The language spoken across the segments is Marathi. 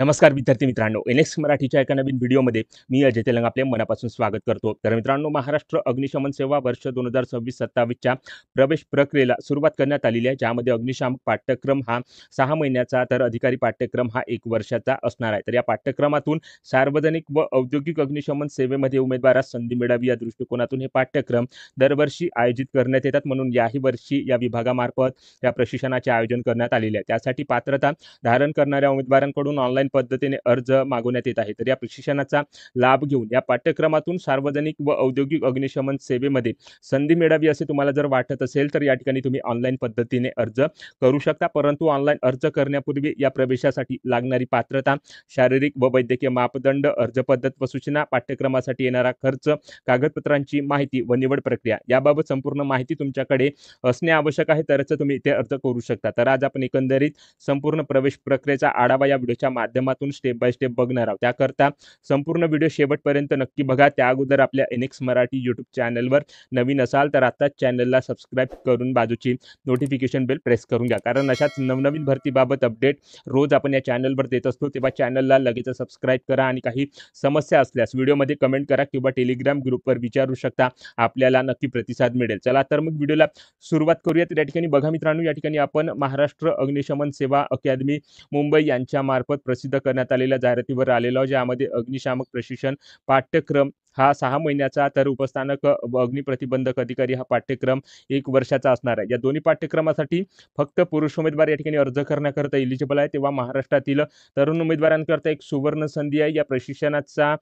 नमस्कार विद्यार्थी मित्रांनो, एनएक्स मराठीच्या एका नवीन व्हिडिओमध्ये मी अजय तेलंग आपले मनापासून स्वागत करतो। तर मित्रांनो, महाराष्ट्र अग्निशमन सेवा वर्ष 2026-27च्या प्रवेश प्रक्रियेला सुरुवात करण्यात आलेली आहे, ज्यामध्ये अग्निशामक पाठ्यक्रम हा 6 महिन्याचा तर अधिकारी पाठ्यक्रम हा 1 वर्षाचा असणार आहे। तर या पाठ्यक्रमातून सार्वजनिक व औद्योगिक अग्निशमन सेवेमध्ये उमेदवारास संधी मिळावी या दृष्टिकोनातून हे पाठ्यक्रम दरवर्षी आयोजित करण्यात येतात। म्हणून याही वर्षी या विभागामार्फत या प्रशिक्षणाचे आयोजन करण्यात आलेले आहे। त्यासाठी पात्रता धारण करणाऱ्या उमेदवारांकडून ऑनलाईन पद्धतीने अर्ज मागवण्यात येत आहे। तर या प्रशिक्षणाचा लाभ घेऊन या पाठ्यक्रमातून सार्वजनिक व औद्योगिक अग्निशमन सेवेमध्ये संधी मिळावी असे तुम्हाला जर वाटत असेल तर या ठिकाणी तुम्ही ऑनलाईन पद्धतीने अर्ज करू शकता। परंतु ऑनलाईन अर्ज करण्यापूर्वी या प्रवेशासाठी लागणारी पात्रता, शारीरिक व वैद्यकीय मापदंड, अर्ज पद्धत व सूचना, पाठ्यक्रमासाठी येणारा खर्च, कागदपत्रांची माहिती व निवड प्रक्रिया याबाबत संपूर्ण माहिती तुमच्याकडे असणे आवश्यक आहे, तरच तुम्ही ते अर्ज करू शकता। तर आज आपण एकंदरीत संपूर्ण प्रवेश प्रक्रियेचा आढावा या व्हिडिओच्या माध्यमातून स्टेप बाय स्टेप बघणार आहोत। त्याकरता संपूर्ण व्हिडिओ शेवटपर्यंत नक्की बघा। त्या अगोदर आपल्या एनएक्स मराठी यूट्यूब चॅनलवर नवीन असाल तर आताच चॅनलला सबस्क्राईब करून बाजूची नोटिफिकेशन बेल प्रेस करून घ्या, कारण अशाच नवनवीन भरतीबाबत अपडेट रोज आपण या चॅनलवर देत असतो। तेव्हा चॅनलला लगेच सबस्क्राईब करा आणि काही समस्या असल्यास व्हिडिओमध्ये कमेंट करा किंवा टेलिग्राम ग्रुपवर विचारू शकता, आपल्याला नक्की प्रतिसाद मिळेल। चला तर मग व्हिडिओला सुरुवात करूयात। या ठिकाणी बघा मित्रांनो, या ठिकाणी आपण महाराष्ट्र अग्निशमन सेवा अकादमी मुंबई यांच्यामार्फत प्रसिद्ध करण्यात आलेल्या जाहिरातीवर आलेलो आहोत, ज्यामध्ये अग्निशामक प्रशिक्षण पाठ्यक्रम हा 6 महिन्याचा तर उपस्थानक व अग्निप्रतिबंधक अधिकारी हा पाठ्यक्रम 1 वर्षाचा असणार आहे। या दोन्ही पाठ्यक्रमासाठी फक्त पुरुष उमेदवार या ठिकाणी अर्ज करण्याकरता एलिजिबल आहे। तेव्हा महाराष्ट्रातील तरुण उमेदवारांकरता एक सुवर्ण संधी आहे या प्रशिक्षणाचा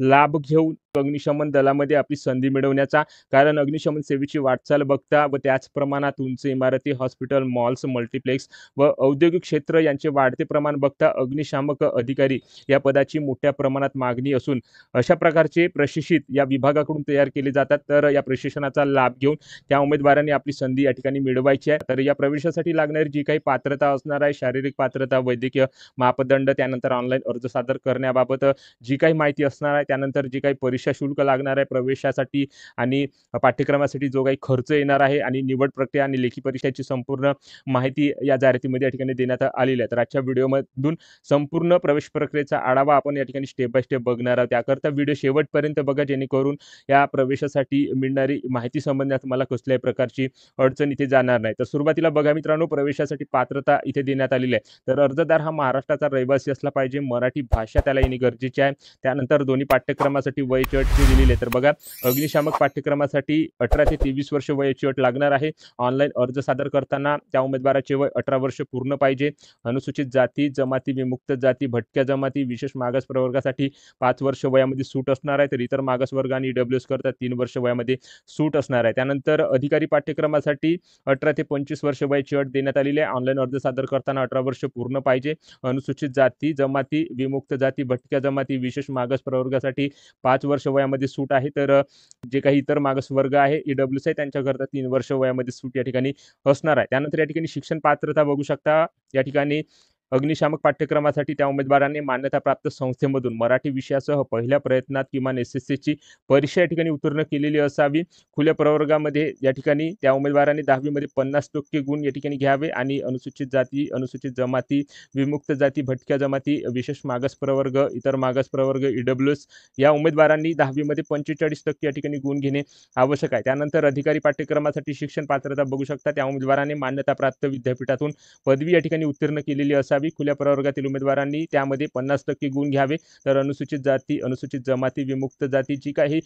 लाभ घेऊन अग्निशमन दलामध्ये आपली संधी मिळवण्याचा। कारण अग्निशमन सेवेची वाटचाल बघता व त्याच प्रमाणात उंच इमारती, हॉस्पिटल, मॉल्स, मल्टिप्लेक्स व औद्योगिक क्षेत्र यांचे वाढते प्रमाण बघता अग्निशामक अधिकारी या पदाची मोठ्या प्रमाणात मागणी असून अशा प्रकारचे प्रशिक्षित या विभागाकडून तयार केले जातात। तर या प्रशिक्षणाचा लाभ घेऊन त्या उमेदवारांनी आपली संधी या ठिकाणी मिळवायची आहे। तर या प्रवेशासाठी लागणारी जी काही पात्रता असणार आहे, शारीरिक पात्रता, वैद्यकीय मापदंड, त्यानंतर ऑनलाईन अर्ज सादर करण्याबाबत जी काही माहिती असणार आहे, त्यानंतर जे काही परीक्षा शुल्क लागणार आहे प्रवेशासाठी आणि पाठ्यक्रमासाठी जो काही खर्च येणार आहे आणि निवड प्रक्रिया आणि लेखी परीक्षेची संपूर्ण माहिती या जाहिरातीमध्ये या ठिकाणी देण्यात आलेली आहे। तर आजच्या व्हिडिओमधून संपूर्ण प्रवेश प्रक्रियेचा आढावा आपण या ठिकाणी स्टेप बाय स्टेप बघणार आहोत। त्याकरता व्हिडिओ शेवटपर्यंत बघा, जेणेकरून या प्रवेशासाठी मिळणारी माहिती संबंधात तुम्हाला कसल्याही प्रकारची अडचण इथे जाणार नाही। तर सुरुवातीला बघा मित्रांनो, प्रवेशासाठी पात्रता इथे देण्यात आलेली आहे। तर अर्जदार हा महाराष्ट्राचा रहिवासी असला पाहिजे, मराठी भाषा त्याला येणे गरजेचे आहे। त्यानंतर दोन्ही पाठ्यक्रमासाठी वयाची अट दिलेली आहे। तर बघा, अग्निशामक पाठ्यक्रमासाठी 18 ते 23 वर्ष वयाची अट लागणार आहे। ऑनलाईन अर्ज सादर करताना त्या उमेदवाराचे वय 18 वर्ष पूर्ण पाहिजे। अनुसूचित जाती, जमाती, विमुक्त जाती, भटक्या जमाती, विशेष मागास प्रवर्गासाठी 5 वर्ष वयामध्ये सूट असणार आहे। तर इतर मागासवर्ग आणि ईडब्ल्यूएस करता 3 वर्ष वयामध्ये सूट असणार आहे। त्यानंतर अधिकारी पाठ्यक्रमासाठी 18 ते 25 वर्ष वयाची अट देण्यात आलेली आहे। ऑनलाईन अर्ज सादर करताना 18 वर्ष पूर्ण पाहिजे। अनुसूचित जाती, जमाती, विमुक्त जाती, भटक्या जमाती, विशेष मागास प्रवर्गासाठी 5 वर्ष वयामध्ये सूट आहे। तर जे काही इतर मागासवर्ग आहे, ईडब्ल्यूएस आहे, त्यांच्याकरता 3 वर्ष वयामध्ये सूट या ठिकाणी असणार आहे। त्यानंतर या ठिकाणी शिक्षण पात्रता बघू शकता। या ठिकाणी अग्निशामक पाठ्यक्रमासाठी त्या उमेदवारांनी मान्यताप्राप्त संस्थेमधून मराठी विषयासह पहिल्या प्रयत्नात किमान एसएससीची परीक्षा या ठिकाणी उत्तीर्ण केलेली असावी। खुल्या प्रवर्गामध्ये या ठिकाणी त्या उमेदवारांनी 10वी मध्ये 50% गुण या ठिकाणी घ्यावे आणि अनुसूचित जाती, अनुसूचित जमाती, विमुक्त जाती, भटक्या जमाती, विशेष मागास प्रवर्ग, इतर मागास प्रवर्ग, ईडब्ल्यूएस या उमेदवारांनी 10वी मध्ये 45% या ठिकाणी गुण घेणे आवश्यक आहे। त्यानंतर अधिकारी पाठ्यक्रमासाठी शिक्षण पात्रता बघू शकता। त्या उमेदवारांनी मान्यताप्राप्त विद्यापीठातून पदवी या ठिकाणी उत्तीर्ण केलेली असावी। खुल्या प्रवर्गातील उमेदवारांनी त्यामध्ये 50% गुण घ्यावे। तर अनुसूचित जाती, अनुसूचित जमाती, विमुक्त जाती, जी काही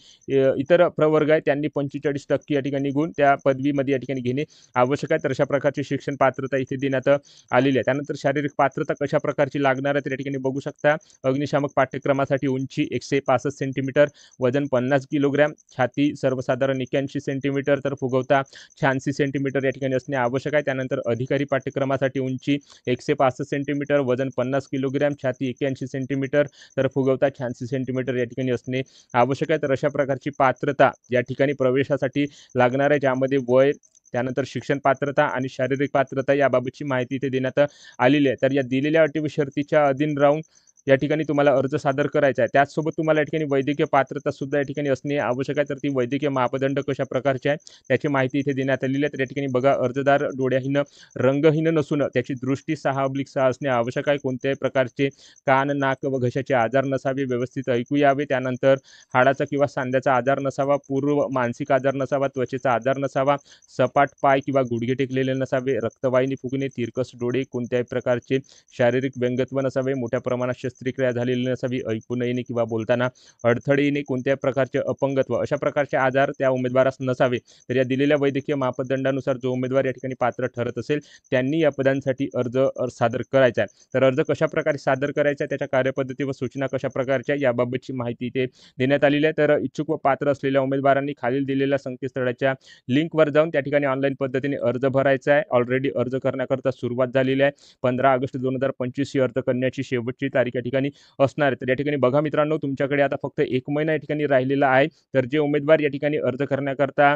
इतर प्रवर्ग आहे, त्यांनी 45% या ठिकाणी गुण त्या पदवीमध्ये या ठिकाणी घेणे आवश्यक आहे। तर अशा प्रकारची शिक्षण पात्रता इथे देण्यात आलेली आहे। त्यानंतर शारीरिक पात्रता कशा प्रकारची लागणार आहे तर या ठिकाणी बघू शकता। अग्निशामक पाठ्यक्रमासाठी उंची 165 सेंटीमीटर, वजन 50 किलोग्रॅम, छाती सर्वसाधारण 81 सेंटीमीटर, तर फुगवता 86 सेंटीमीटर या ठिकाणी असणे आवश्यक आहे। त्यानंतर अधिकारी पाठ्यक्रमासाठी उंची 165 सेंटीमीटर, वजन 50 किलोग्रॅम, छाती 81 सेंटीमीटर, तर फुगवता 86 सेंटीमीटर या ठिकाणी असणे आवश्यक आहे। तर अशा प्रकारची पात्रता या ठिकाणी प्रवेशासाठी लागणार आहे, ज्यामध्ये वय, त्यानंतर शिक्षण पात्रता आणि शारीरिक पात्रता याबाबतची माहिती इथे देण्यात आलेली आहे। तर या दिलेल्या अटी व शर्तीच्या अधीन राहून या ठिकाणी तुम्हाला अर्ज सादर करायचा आहे. त्याचसोबत तुम्हाला या ठिकाणी वैद्यकीय पात्रता सुद्धा या ठिकाणी असणे आवश्यक आहे. तर ती वैद्यकीय मापदंड कशा प्रकारचे आहे त्याची माहिती इथे देण्यात आलेली आहे. तर या ठिकाणी बघा, अर्जदार डोळ्याहीन रंगहीन नसून त्याची दृष्टी 6/6 असणे आवश्यक आहे. कोणत्याही प्रकारचे कान, नाक व घशाचे आजार नसावे, व्यवस्थित ऐकू यावे. त्यानंतर हाडाचा किंवा सांध्याचा आजार नसावा, पूर्व मानसिक आजार नसावा, त्वचेचा आजार नसावा, सपाट पाय किंवा गुडघे टेकलेले नसावे, रक्तवाहिनी फुगणे, तिरकस डोळे, कोणत्याही प्रकारचे शारीरिक व्यंगत्व नसावे, मोठ्या प्रमाणात शस्त्रक्रिया झालेली नसावी, ऐकू न येणे किंवा बोलताना अडथळे येणे, कोणत्याही प्रकारचे अपंगत्व, अशा प्रकारचे आजार त्या उमेदवारास नसावे. तर या दिलेल्या वैद्यकीय मापदंडानुसार जो उमेदवार या ठिकाणी पात्र ठरत असेल त्यांनी या पदांसाठी अर्ज सादर करायचा आहे. तर अर्ज कशाप्रकारे सादर करायचा आहे, त्याच्या कार्यपद्धती व सूचना कशा प्रकारच्या याबाबतची माहिती इथे देण्यात आलेली आहे. तर इच्छुक व पात्र असलेल्या उमेदवारांनी खालील दिलेल्या संकेतस्थळाच्या लिंकवर जाऊन त्या ठिकाणी ऑनलाईन पद्धतीने अर्ज भरायचा आहे. ऑलरेडी अर्ज करण्याकरता सुरुवात झालेली आहे. 15 ऑगस्ट 2025 ही अर्ज करण्याची शेवटची तारीख या ठिकाणी असणार आहे. तर या ठिकाणी बघा मित्रांनो, तुमच्याकडे आता फक्त 1 महिना या ठिकाणी राहिलेला आहे. तर जे उमेदवार या ठिकाणी अर्ज करण्याकरता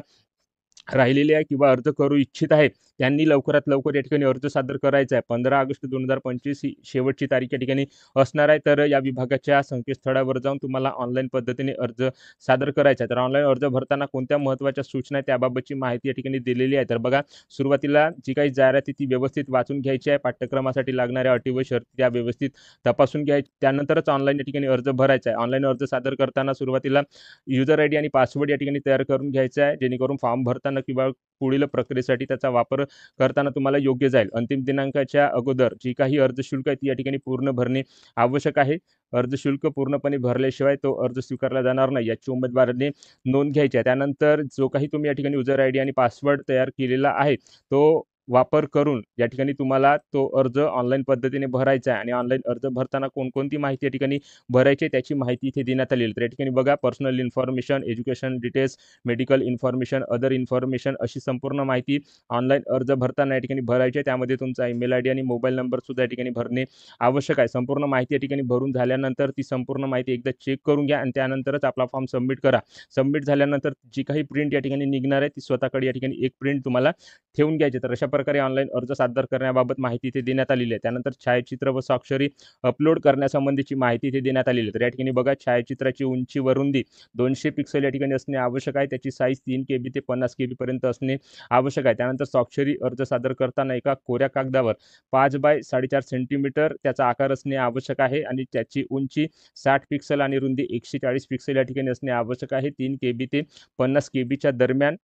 राहिलेले आहे किंवा अर्ज करू इच्छित आहे, त्यांनी लवकरात लवकर या ठिकाणी अर्ज सादर करायचा आहे. 15 ऑगस्ट 2025 ही शेवटची तारीख या ठिकाणी असणार आहे. तर या विभागाच्या संकेतस्थळावर जाऊन तुम्हाला ऑनलाईन पद्धतीने अर्ज सादर करायचा आहे. तर ऑनलाईन अर्ज भरताना कोणत्या महत्त्वाच्या सूचना आहेत त्याबाबतची माहिती या ठिकाणी दिलेली आहे. तर बघा, सुरुवातीला जी काही जाहिरात आहे ती व्यवस्थित वाचून घ्यायची आहे. पाठ्यक्रमासाठी लागणाऱ्या अटी व शर्ती त्या व्यवस्थित तपासून घ्यायच्या. त्यानंतरच ऑनलाईन या ठिकाणी अर्ज भरायचा आहे. ऑनलाईन अर्ज सादर करताना सुरुवातीला युजर आयडी आणि पासवर्ड या ठिकाणी तयार करून घ्यायचा आहे, जेणेकरून फॉर्म भरताना किंवा पुढील प्रक्रियेसाठी त्याचा वापर करताना तुम्हाला योग्य जाईल. अंतिम दिनांकाच्या अगोदर जी काही अर्ज शुल्क आहे ती या ठिकाणी पूर्ण भरणे आवश्यक आहे. अर्ज शुल्क पूर्णपणे भरल्याशिवाय तो अर्ज स्वीकारला जाणार नाही याची उमेदवाराने नोंद घ्यायची आहे. त्यानंतर जो काही तुम्ही या ठिकाणी युजर आयडी आणि पासवर्ड तयार केलेला आहे तो वापर करून या ठिकाणी तुम्हाला तो अर्ज ऑनलाईन पद्धतीने भरायचा आहे. आणि ऑनलाईन अर्ज भरताना कोणकोणती माहिती या ठिकाणी भरायची त्याची माहिती इथे देण्यात आलेली आहे. तर या ठिकाणी बघा, personal information, education details, medical information, other information अशी संपूर्ण माहिती ऑनलाईन अर्ज भरताना या ठिकाणी भरायची आहे. त्यामध्ये तुमचा ईमेल आयडी आणि मोबाईल नंबर सुद्धा या ठिकाणी भरणे आवश्यक आहे. संपूर्ण माहिती या ठिकाणी भरून झाल्यानंतर ती संपूर्ण माहिती एकदा चेक करून घ्या आणि त्यानंतरच आपला फॉर्म सबमिट करा. सबमिट झाल्यानंतर जी काही प्रिंट या ठिकाणी निघणार आहे ती स्वतःकडे या ठिकाणी एक प्रिंट तुम्हाला ठेवून घ्यायचे. तर अशा प्रकारे ऑनलाईन अर्ज सादर करण्याबाबत माहिती इथे देण्यात आलेली आहे. त्यानंतर छायाचित्र व स्वाक्षरी अपलोड करण्यासंबंधीची माहिती इथे देण्यात आलेली आहे. तर या ठिकाणी बघा, छायाचित्राची उंची व रुंदी 200 पिक्सेल या ठिकाणी असणे आवश्यक आहे. त्याची साईज 3 KB ते 50 KB पर्यंत असणे आवश्यक आहे. त्यानंतर स्वाक्षरी अर्ज सादर करताना एका कोऱ्या कागदावर 5 बाय 4.5 सेंटीमीटर त्याचा आकार असणे आवश्यक आहे आणि त्याची उंची 60 पिक्सेल आणि रुंदी 140 पिक्सेल या ठिकाणी असणे आवश्यक आहे. 3 KB ते 50 KBच्या दरम्यान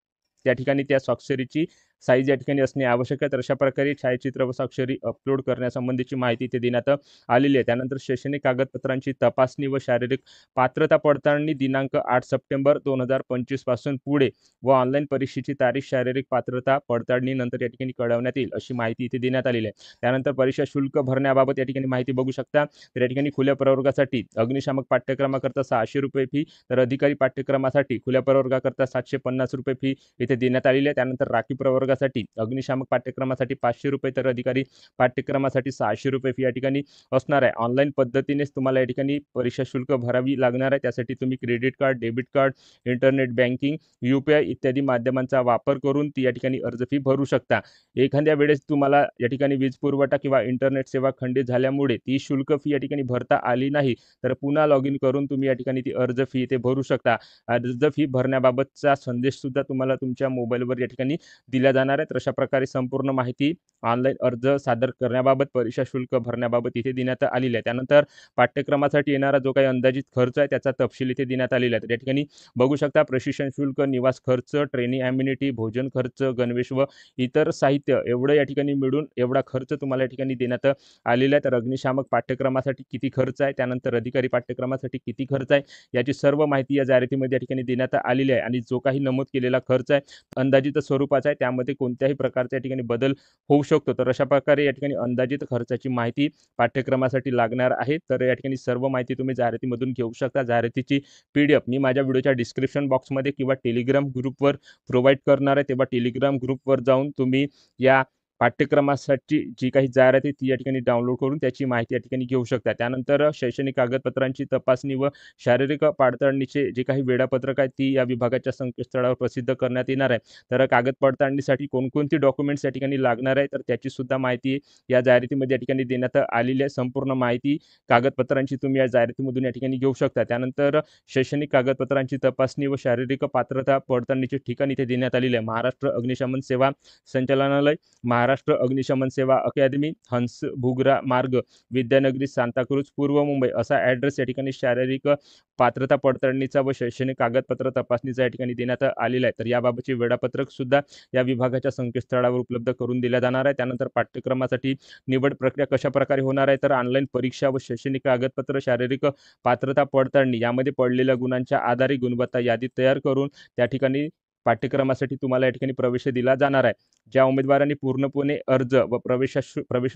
त्या ठिकाणी त्या स्वाक्षरीची साईज या ठिकाणी असणे आवश्यक आहे. तर अशा प्रकारे छायाचित्र व स्वाक्षरी अपलोड करण्यासंबंधीची माहिती इथे देण्यात आलेली आहे. त्यानंतर शैक्षणिक कागदपत्रांची तपासणी व शारीरिक पात्रता पडताळणी दिनांक 8 सप्टेंबर 2025 पासून पुढे व ऑनलाईन परीक्षेची तारीख शारीरिक पात्रता पडताळणी नंतर या ठिकाणी कळवण्यात येईल अशी माहिती इथे देण्यात आलेली आहे. त्यानंतर परीक्षा शुल्क भरण्याबाबत या ठिकाणी माहिती बघू शकता. तर या ठिकाणी खुल्या प्रवर्गासाठी अग्निशामक पाठ्यक्रमाकरता 600 रुपये फी, तर अधिकारी पाठ्यक्रमासाठी खुल्या प्रवर्गाकरता 750 रुपये फी इथे देण्यात आलेली आहे. त्यानंतर राखीव प्रवर्गासाठी अग्निशामक पाठ्यक्रमासाठी 500 रुपये, तर अधिकारी पाठ्यक्रमासाठी 600 रुपये फी या ठिकाणी असणार आहे. ऑनलाईन पद्धतीनेच तुम्हाला या ठिकाणी परीक्षा शुल्क भरावी लागणार आहे. त्यासाठी तुम्ही credit card, debit card, internet banking, UPI इत्यादी माध्यमांचा वापर करून ती या ठिकाणी अर्ज फी भरू शकता. एखाद्या वेळेस तुम्हाला या ठिकाणी वीज पुरवठा किंवा इंटरनेट सेवा खंडित झाल्यामुळे ती शुल्क फी या ठिकाणी भरता आली नाही, तर पुन्हा लॉग इन करून तुम्ही या ठिकाणी ती अर्ज फी इथे भरू शकता. अर्ज फी भरण्याबाबतचा संदेश सुद्धा तुम्हाला तुमच्या मोबाईलवर या ठिकाणी दिल्या जाणार आहे. तर अशा प्रकारे संपूर्ण माहिती ऑनलाईन अर्ज सादर करण्याबाबत, परीक्षा शुल्क भरण्याबाबत इथे देण्यात आलेली आहे. त्यानंतर पाठ्यक्रमासाठी येणारा जो काही अंदाजित खर्च आहे त्याचा तपशील इथे देण्यात आलेला आहे. तर या ठिकाणी बघू शकता, प्रशिक्षण शुल्क, निवास खर्च, ट्रेनिंग ॲम्युनिटी, भोजन खर्च, गणवेश व इतर साहित्य एवढं या ठिकाणी मिळून एवढा खर्च तुम्हाला या ठिकाणी देण्यात आलेला आहे. तर अग्निशामक पाठ्यक्रमासाठी किती खर्च आहे, त्यानंतर अधिकारी पाठ्यक्रमासाठी किती खर्च आहे, याची सर्व माहिती या जाहिरातीमध्ये या ठिकाणी देण्यात आलेली आहे. आणि जो काही नमूद केलेला खर्च आहे अंदाजित स्वरूपाचा आहे, त्यामध्ये कोणत्याही प्रकारचा या ठिकाणी बदल होऊ शकतो. तर अशा प्रकारे या ठिकाणी अंदाजित खर्चाची माहिती पाठ्यक्रमासाठी लागणार आहे. तर या ठिकाणी सर्व माहिती तुम्ही जाहिरातीमधून घेऊ शकता. जाहिरातीची PDF मी माझ्या व्हिडिओच्या डिस्क्रिप्शन बॉक्समध्ये किंवा टेलिग्राम ग्रुपवर प्रोव्हाइड करणार आहे. तेव्हा टेलिग्राम ग्रुपवर जाऊन तुम्ही या पाठ्यक्रमासाठी जी काही जाहिरात आहे ती या ठिकाणी डाउनलोड करून त्याची माहिती या ठिकाणी घेऊ शकता. त्यानंतर शैक्षणिक कागदपत्रांची तपासणी व शारीरिक पडताळणीचे जे काही वेळापत्रक आहे ती या विभागाच्या संकेतस्थळावर प्रसिद्ध करण्यात येणार आहे. तर कागद पडताळणीसाठी कोणकोणती डॉक्युमेंट्स या ठिकाणी लागणार आहे तर त्याची सुद्धा माहिती या जाहिरातीमध्ये या ठिकाणी देण्यात आलेली आहे. संपूर्ण माहिती कागदपत्रांची तुम्ही या जाहिरातीमधून या ठिकाणी घेऊ शकता. त्यानंतर शैक्षणिक कागदपत्रांची तपासणी व शारीरिक पात्रता पडताळणीचे ठिकाण इथे देण्यात आलेले आहे. महाराष्ट्र अग्निशमन सेवा संचालनालय, महाराष्ट्र अग्निशमन सेवा अकादमी, हंस भुगरा मार्ग, विद्यानगरी, सांताक्रूज, पूर्व मुंबई असा ॲड्रेस या ठिकाणी शारीरिक पात्रता पडताळणीचा व शैक्षणिक कागदपत्र तपासणीचा या ठिकाणी देण्यात आलेला आहे. तर याबाबतचे वेळापत्रक सुद्धा या विभागाच्या संकेतस्थळावर उपलब्ध करून दिल्या जाणार आहे. त्यानंतर पाठ्यक्रमासाठी निवड प्रक्रिया कशाप्रकारे होणार आहे तर ऑनलाईन परीक्षा व शैक्षणिक कागदपत्र, शारीरिक पात्रता पडताळणी यामध्ये पडलेल्या गुणांच्या आधारे गुणवत्ता यादी तयार करून त्या ठिकाणी पाठ्यक्रमासाठी तुम्हाला या ठिकाणी प्रवेश दिला जाणार आहे. ज्या उमेदवारांनी पूर्णपणे अर्ज व प्रवेश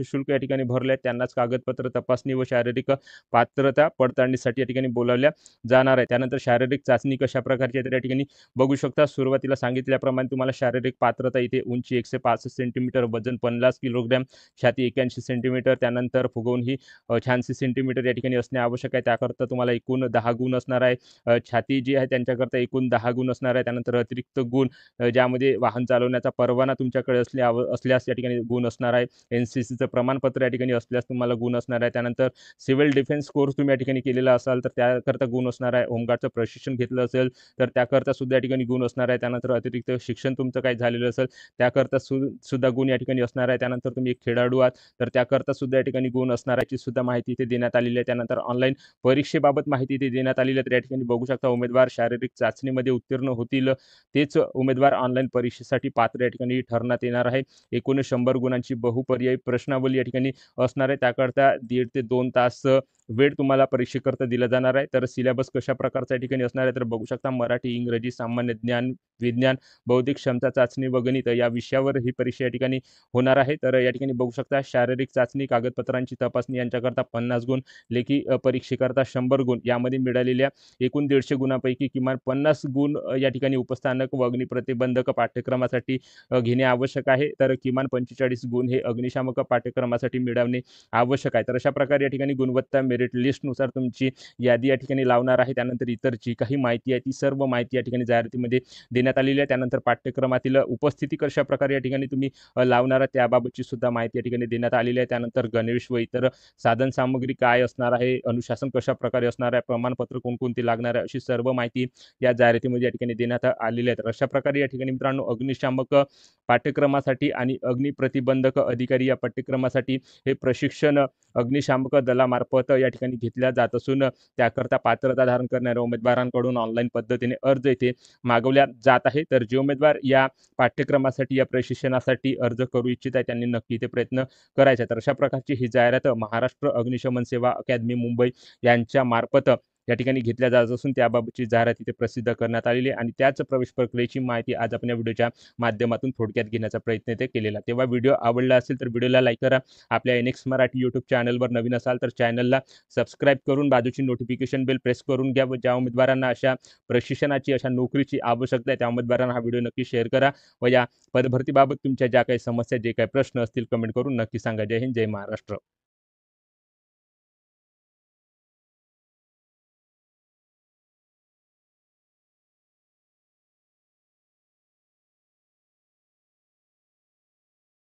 शुल्क या ठिकाणी भरले त्यांनाच कागदपत्र तपासणी व शारीरिक पात्रता पडताळणीसाठी या ठिकाणी बोलावल्या जाणार आहे. त्यानंतर शारीरिक चाचणी कशा प्रकारची आहे तर या ठिकाणी बघू शकता. सुरुवातीला सांगितल्याप्रमाणे तुम्हाला शारीरिक पात्रता इथे उंची 165 सेंटीमीटर, वजन 50 किलोग्रॅम, छाती 81 सेंटीमीटर, त्यानंतर फुगवून ही 86 सेंटीमीटर या ठिकाणी असणे आवश्यक आहे. त्याकरता तुम्हाला एकूण 10 गुण असणार आहे. छाती जी आहे त्यांच्याकरता एकूण 10 गुण असणार आहे. त्यानंतर अतिरिक्त गुण ज्यामध्ये वाहन चालवण्याचा परवाना तुमच्याकडे असल्यास या ठिकाणी गुण असणार आहे. NCCचं प्रमाणपत्र या ठिकाणी असल्यास तुम्हाला गुण असणार आहे. त्यानंतर सिव्हिल डिफेन्स कोर्स तुम्ही या ठिकाणी केलेला असाल तर त्याकरता गुण असणार आहे. होमगार्डचं प्रशिक्षण घेतलं असेल तर त्याकरता सुद्धा या ठिकाणी गुण असणार आहे. त्यानंतर अतिरिक्त शिक्षण तुमचं काही झालेलं असेल त्याकरता सुद्धा गुण या ठिकाणी असणार आहे. त्यानंतर तुम्ही एक खेळाडू आहात तर त्याकरता सुद्धा या ठिकाणी गुण असणार आहे. याची सुद्धा माहिती इथे देण्यात आलेली आहे. त्यानंतर ऑनलाईन परीक्षेबाबत माहिती इथे देण्यात आलेली आहे. तर या ठिकाणी बघू शकता उमेदवार शारीरिक चाचणीमध्ये उत्तीर्ण होतील तेच उमेदवार ऑनलाईन परीक्षेसाठी पात्र या ठिकाणी ठरण्यात येणार आहे. एकूण 100 गुणांची बहुपर्यायी प्रश्नावली या ठिकाणी असणार आहे. त्याकरता 1.5 ते 2 तास वेळ तुम्हाला परीक्षेकरता दिला जाणार आहे. तर सिलेबस कशा प्रकारचा या ठिकाणी असणार आहे तर बघू शकता. मराठी, इंग्रजी, सामान्य ज्ञान, विज्ञान, बौद्धिक क्षमता चाचणी व गणित या विषयावर ही परीक्षा या ठिकाणी होणार आहे. तर या ठिकाणी बघू शकता शारीरिक चाचणी, कागदपत्रांची तपासणी यांच्याकरता 50 गुण, लेखी परीक्षेकरता 100 गुण, यामध्ये मिळालेल्या एकूण 150 गुणांपैकी किमान 50 गुण या ठिकाणी उपस्थानक व अग्निप्रतिबंधक पाठ्यक्रमासाठी घेणे आवश्यक आहे. तर किमान 45 गुण हे अग्निशामक पाठ्यक्रमासाठी मिळवणे आवश्यक आहे. तर अशा प्रकारे या ठिकाणी गुणवत्ता मेरिट लिस्टनुसार तुमची यादी या ठिकाणी लावणार आहे. त्यानंतर इतर जी काही माहिती आहे ती सर्व माहिती या ठिकाणी जाहिरातीमध्ये देण्यात आलेली आहे. त्यानंतर पाठ्यक्रमातील उपस्थिती कशा प्रकारे या ठिकाणी तुम्ही लावणार आहात त्याबाबतची सुद्धा माहिती या ठिकाणी देण्यात आलेली आहे. त्यानंतर गणवेश व इतर साधन सामग्री काय असणार आहे, अनुशासन कशा प्रकारे असणार आहे, प्रमाणपत्र कोणकोणती लागणार आहे, अशी सर्व माहिती या जाहिरातीमध्ये या ठिकाणी देण्यात आलेली आहे. तर अशा प्रकारे या ठिकाणी मित्रांनो अग्निशामक पाठ्यक्रमासाठी आणि अग्निप्रतिबंधक अधिकारी या पाठ्यक्रमासाठी हे प्रशिक्षण अग्निशामक दलामार्फत या ठिकाणी घेतल्या जात असून त्याकरता पात्रता धारण करणाऱ्या उमेदवारांकडून ऑनलाईन पद्धतीने अर्ज इथे मागवल्या जात आहे. तर जे उमेदवार या पाठ्यक्रमासाठी या प्रशिक्षणासाठी अर्ज करू इच्छित आहे त्यांनी नक्की ते प्रयत्न करायचा. तर अशा प्रकारची ही जाहिरात महाराष्ट्र अग्निशमन सेवा अकादमी मुंबई यांच्या मार्फत या ठिकाणी घेतल्या जात असून त्याबाबतची जाहिरात इथे प्रसिद्ध करण्यात आलेली आहे आणि त्याच प्रवेश प्रक्रियेची माहिती आज आपण या व्हिडिओच्या माध्यमातून थोडक्यात घेण्याचा प्रयत्न इथे केलेला. तेव्हा व्हिडिओ आवडला असेल तर व्हिडिओला लाईक करा. आपल्या NX मराठी यूट्यूब चॅनलवर नवीन असाल तर चॅनलला सबस्क्राईब करून बाजूची नोटिफिकेशन बेल प्रेस करून घ्या व ज्या उमेदवारांना अशा प्रशिक्षणाची, अशा नोकरीची आवश्यकता आहे त्या उमेदवारांना हा व्हिडिओ नक्की शेअर करा व या पदभरतीबाबत तुमच्या ज्या काही समस्या, जे काही प्रश्न असतील कमेंट करून नक्की सांगा. जय हिंद, जय महाराष्ट्र.